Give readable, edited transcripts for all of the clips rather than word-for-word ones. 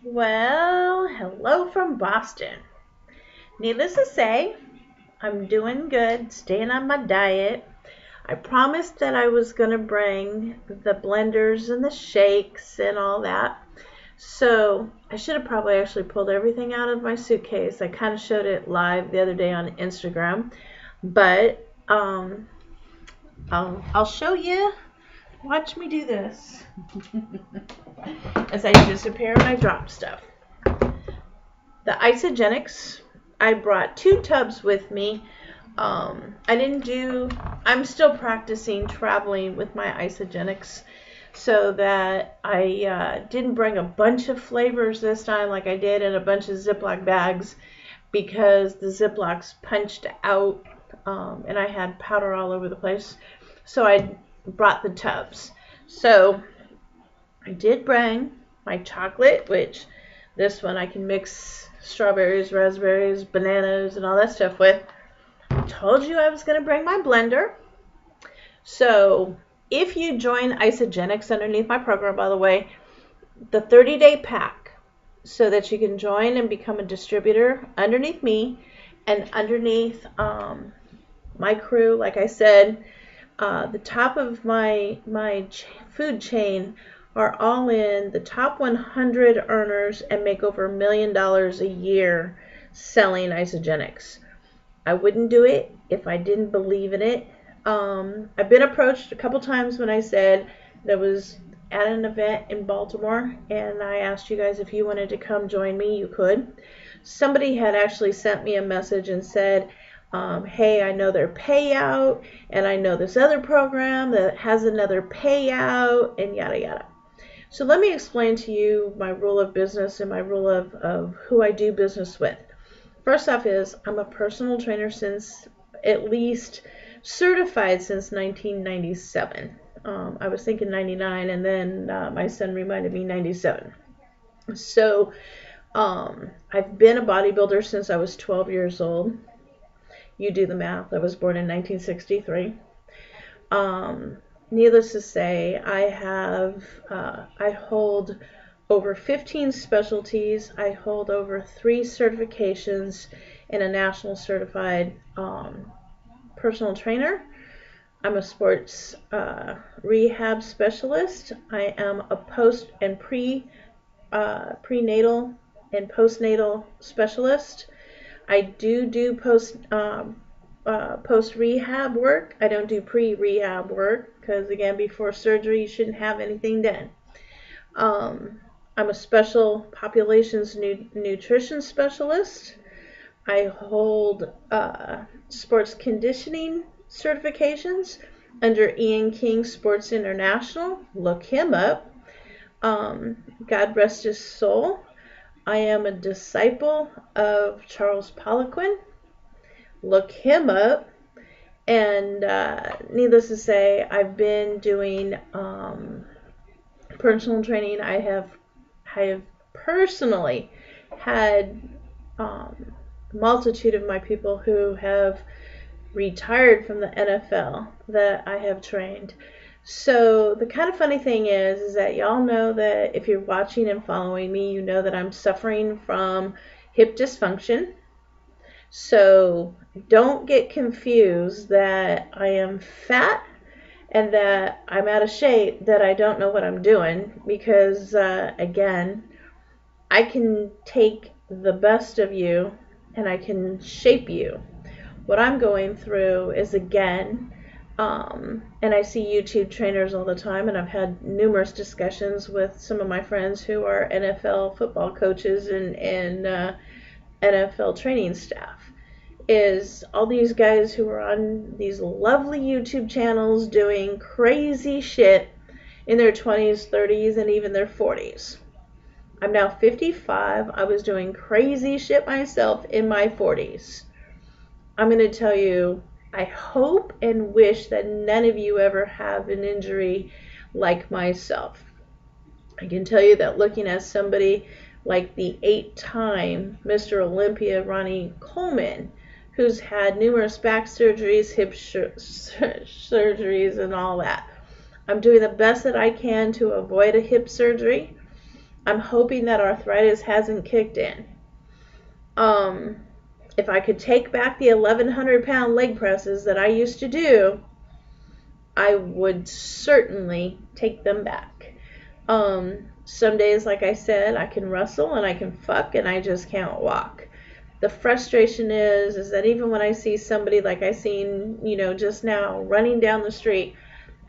Well, hello from Boston. Needless to say, I'm doing good, staying on my diet. I promised that I was going to bring the blenders and the shakes and all that. So I should have probably actually pulled everything out of my suitcase. I kind of showed it live the other day on Instagram. But I'll show you. Watch me do this as I disappear and I drop stuff. The isagenix, I brought 2 tubs with me. I'm still practicing traveling with my isagenix so that I didn't bring a bunch of flavors this time like I did in a bunch of Ziploc bags because the Ziplocs punched out and I had powder all over the place. So I brought the tubs. So I did bring my chocolate, which this one I can mix strawberries, raspberries, bananas, and all that stuff with. I told you I was going to bring my blender. So if you join isagenix underneath my program, by the way, the 30-day pack, so that you can join and become a distributor underneath me and underneath my crew, like I said, the top of my food chain are all in the top 100 earners and make over $1 million a year selling isagenix. I wouldn't do it if I didn't believe in it. I've been approached a couple times when I said that I was at an event in Baltimore and I asked you guys if you wanted to come join me, you could. Somebody had actually sent me a message and said, hey, I know their payout and I know this other program that has another payout and yada yada. So let me explain to you my rule of business and my rule of who I do business with. First off is I'm a personal trainer since at least certified since 1997. I was thinking 99 and then my son reminded me 97. So I've been a bodybuilder since I was 12 years old. You do the math. I was born in 1963. Needless to say, I hold over 15 specialties. I hold over 3 certifications and a national certified personal trainer. I'm a sports rehab specialist. I am a post and prenatal and postnatal specialist. I do post rehab work. I don't do pre-rehab work because again, before surgery, you shouldn't have anything done. I'm a special populations nutrition specialist. I hold sports conditioning certifications under Ian King Sports International. Look him up. God rest his soul. I am a disciple of Charles Poliquin. Look him up. And needless to say, I've been doing personal training. I have personally had multitude of my people who have retired from the NFL that I have trained. So the kind of funny thing is that y'all know that if you're watching and following me, you know that I'm suffering from hip dysfunction. So don't get confused that I am fat and that I'm out of shape, that I don't know what I'm doing, because again, I can take the best of you and I can shape you. What I'm going through is, again, and I see YouTube trainers all the time, and I've had numerous discussions with some of my friends who are NFL football coaches and NFL training staff, is all these guys who are on these lovely YouTube channels doing crazy shit in their 20s, 30s, and even their 40s. I'm now 55. I was doing crazy shit myself in my 40s. I'm going to tell you, I hope and wish that none of you ever have an injury like myself. I can tell you that looking at somebody like the 8-time Mr. Olympia, Ronnie Coleman, who's had numerous back surgeries, hip surgeries, and all that. I'm doing the best that I can to avoid a hip surgery. I'm hoping that arthritis hasn't kicked in. If I could take back the 1,100-pound leg presses that I used to do, I would certainly take them back. Some days, like I said, I can wrestle and I can fuck and I just can't walk. The frustration is that even when I see somebody like I seen, just now running down the street,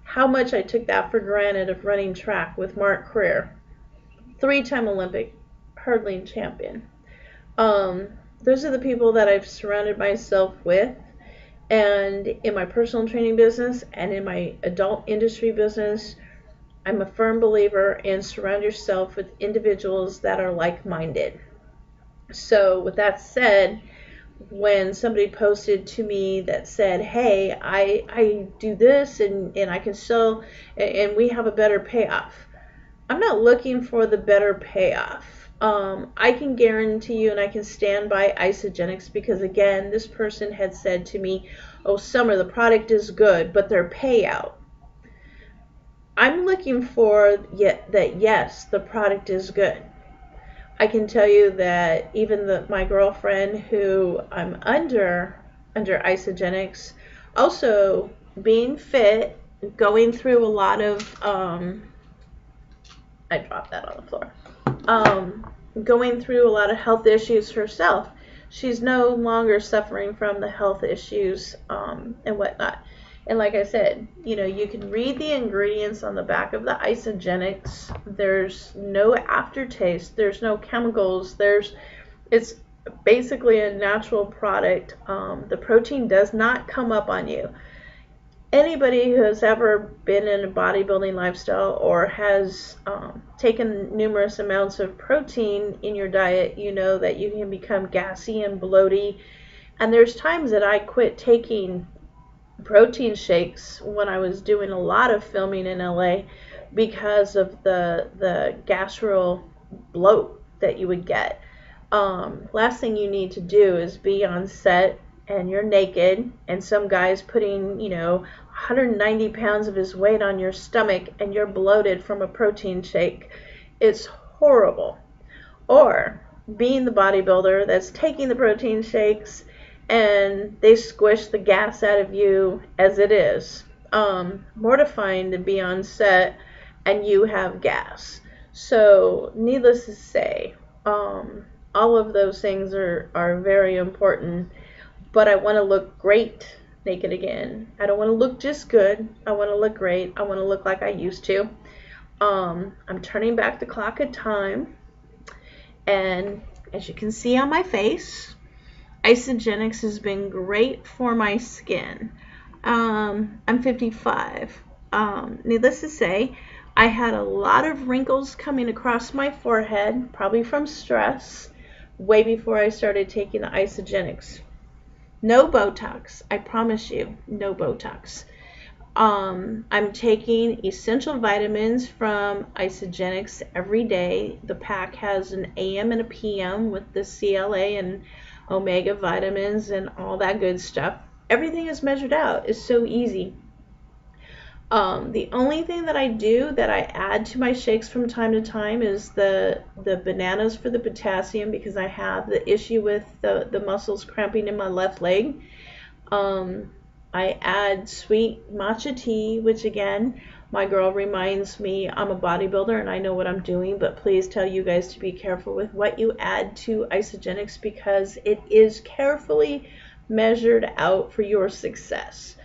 how much I took that for granted of running track with Mark Creer, 3-time Olympic hurdling champion. Those are the people that I've surrounded myself with, and in my personal training business and in my adult industry business, I'm a firm believer in surround yourself with individuals that are like-minded. So with that said, when somebody posted to me that said, hey, I do this and I can sell and we have a better payoff, I'm not looking for the better payoff. I can guarantee you and I can stand by Isagenix because, again, this person had said to me, oh, Summer, the product is good, but their payout. I'm looking for that, yes, the product is good. I can tell you that even my girlfriend who I'm under Isagenix, also being fit, going through a lot of, I dropped that on the floor, going through a lot of health issues herself. She's no longer suffering from the health issues and whatnot. And like I said, you can read the ingredients on the back of the Isagenix. There's no aftertaste. There's no chemicals. It's basically a natural product. The protein does not come up on you. Anybody who has ever been in a bodybuilding lifestyle or has taken numerous amounts of protein in your diet, you know that you can become gassy and bloaty. And there's times that I quit taking protein shakes when I was doing a lot of filming in LA because of the gastro bloat that you would get. Last thing you need to do is be on set and you're naked and some guy's putting 190 pounds of his weight on your stomach and you're bloated from a protein shake. It's horrible. Or being the bodybuilder that's taking the protein shakes and they squish the gas out of you as it is. Mortifying to be on set and you have gas. So needless to say, all of those things are very important. But I want to look great naked again. I don't want to look just good. I want to look great. I want to look like I used to. I'm turning back the clock of time. And as you can see on my face, Isagenix has been great for my skin. I'm 55. Needless to say, I had a lot of wrinkles coming across my forehead, probably from stress, way before I started taking the Isagenix. No Botox, I promise you, no Botox. I'm taking essential vitamins from Isagenix every day. The pack has an AM and a PM with the CLA and omega vitamins and all that good stuff. Everything is measured out. It's so easy. The only thing that I do that I add to my shakes from time to time is the bananas for the potassium because I have the issue with the muscles cramping in my left leg. I add sweet matcha tea, which again, my girl reminds me I'm a bodybuilder and I know what I'm doing, but please tell you guys to be careful with what you add to Isagenix because it is carefully measured out for your success.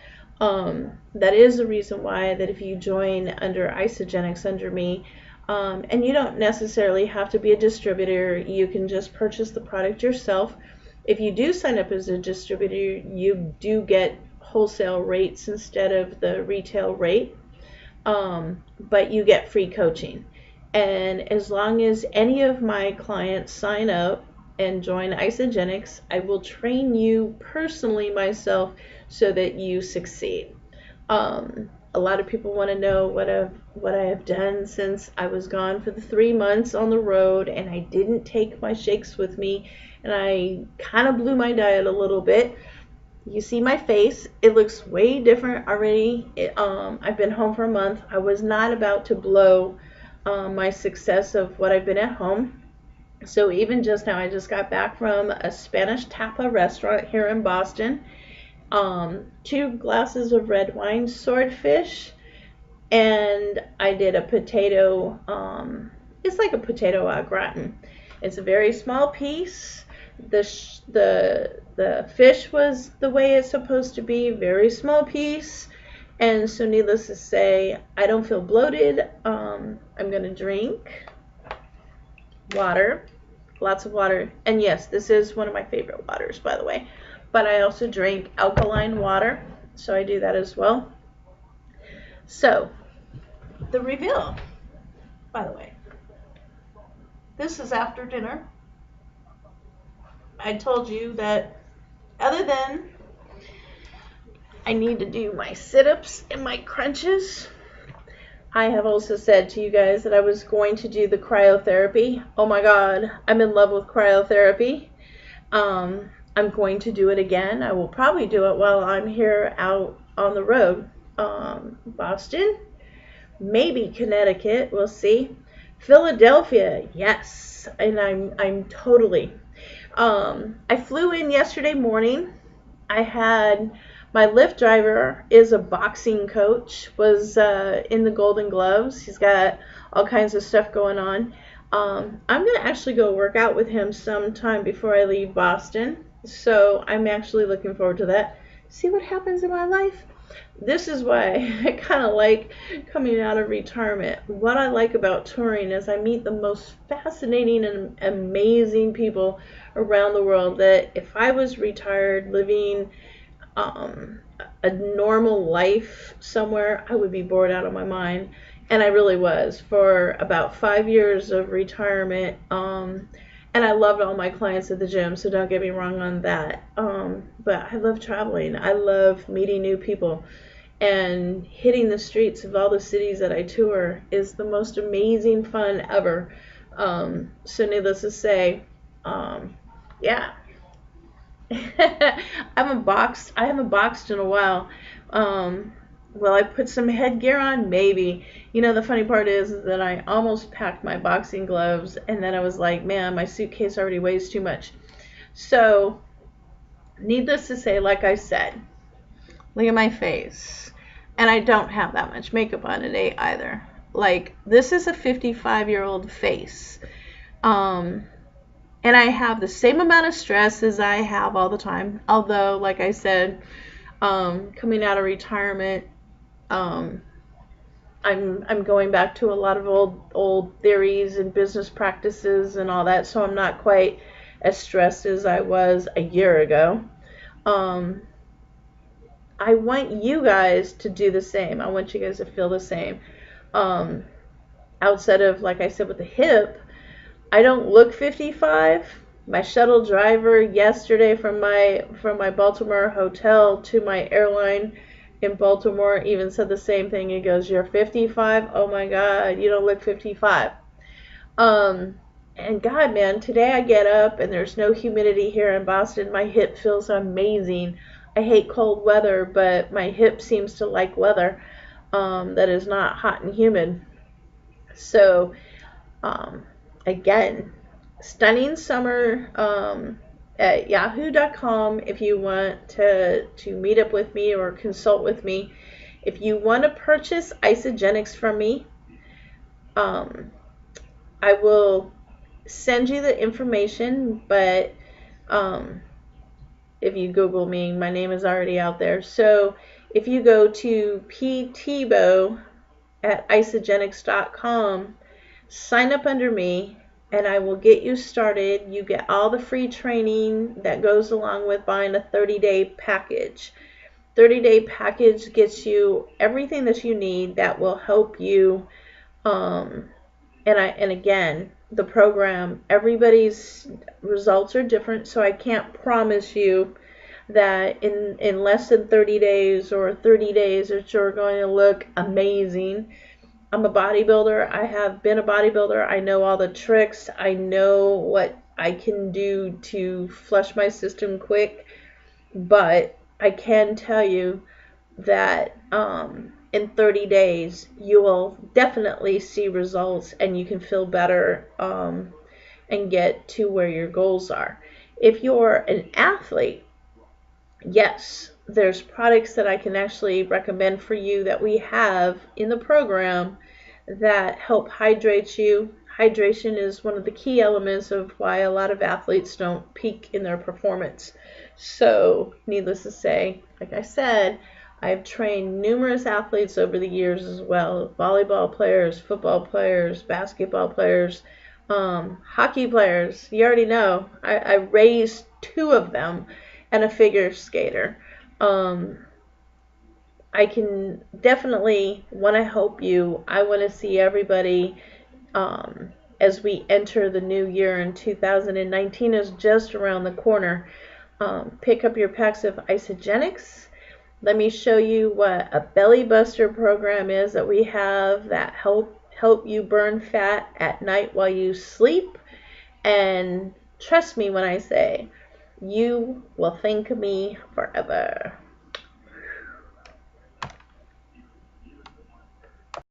That is the reason why that if you join under Isagenix under me, and you don't necessarily have to be a distributor, you can just purchase the product yourself. If you do sign up as a distributor, you do get wholesale rates instead of the retail rate, but you get free coaching. And as long as any of my clients sign up and join Isagenix, I will train you personally myself so that you succeed. A lot of people want to know what I have done since I was gone for the 3 months on the road and I didn't take my shakes with me and I kind of blew my diet a little bit. You see my face, it looks way different already. I've been home for a month. I was not about to blow my success of what I've been at home. So even just now, I just got back from a Spanish tapa restaurant here in Boston. 2 glasses of red wine, swordfish, and I did a potato. It's like a potato au gratin. It's a very small piece. The fish was the way it's supposed to be, very small piece. And so, needless to say, I don't feel bloated. I'm gonna drink water, lots of water. And yes, this is one of my favorite waters, by the way. But I also drink alkaline water, so I do that as well. So, the reveal, by the way. This is after dinner. I told you that other than I need to do my sit-ups and my crunches, I have also said to you guys that I was going to do the cryotherapy. Oh my God, I'm in love with cryotherapy. I'm going to do it again. I will probably do it while I'm here out on the road. Boston, maybe Connecticut, we'll see. Philadelphia, yes, and I'm totally. I flew in yesterday morning. I had my Lyft driver is a boxing coach, was in the Golden Gloves. He's got all kinds of stuff going on. I'm going to actually go work out with him sometime before I leave Boston. So I'm actually looking forward to that. See what happens in my life? This is why I kind of like coming out of retirement. What I like about touring is I meet the most fascinating and amazing people around the world that if I was retired living a normal life somewhere, I would be bored out of my mind. And I really was for about 5 years of retirement. And I loved all my clients at the gym, so don't get me wrong on that. But I love traveling. I love meeting new people. And hitting the streets of all the cities that I tour is the most amazing fun ever. So needless to say, yeah. I haven't boxed in a while. Will I put some headgear on? Maybe. You know, the funny part is that I almost packed my boxing gloves, and then I was like, man, my suitcase already weighs too much. So, needless to say, like I said, look at my face. And I don't have that much makeup on today either. Like, this is a 55-year-old face. And I have the same amount of stress as I have all the time. Although, like I said, coming out of retirement, I'm going back to a lot of old theories and business practices and all that, so I'm not quite as stressed as I was a year ago. I want you guys to do the same. I want you guys to feel the same. Outside of, like I said, with the hip, I don't look 55. My shuttle driver yesterday from my Baltimore hotel to my airline in Baltimore even said the same thing. He goes, "You're 55? Oh my God, you don't look 55." And God, man, today I get up and there's no humidity here in Boston. My hip feels amazing. I hate cold weather, but my hip seems to like weather that is not hot and humid. So, again, stunning summer at yahoo.com if you want to meet up with me or consult with me. If you want to purchase isagenix from me, I will send you the information, but if you Google me, my name is already out there. So if you go to ptbo at isagenix.com, sign up under me, and I will get you started. You get all the free training that goes along with buying a 30-day package. 30-day package gets you everything that you need that will help you. And again, the program, everybody's results are different, so I can't promise you that in less than 30 days or 30 days that you're going to look amazing. I'm a bodybuilder. I have been a bodybuilder. I know all the tricks. I know what I can do to flush my system quick. But I can tell you that in 30 days, you will definitely see results and you can feel better and get to where your goals are. If you're an athlete, yes, there's products that I can actually recommend for you that we have in the program that help hydrate you. Hydration is one of the key elements of why a lot of athletes don't peak in their performance. So, needless to say, like I said, I've trained numerous athletes over the years as well. Volleyball players, football players, basketball players, hockey players. You already know. I raised 2 of them and a figure skater. I can definitely want to help you. I want to see everybody as we enter the new year, in 2019 is just around the corner. Pick up your packs of isagenix. Let me show you what a belly buster program is that we have that help you burn fat at night while you sleep. And trust me when I say, you will thank me forever.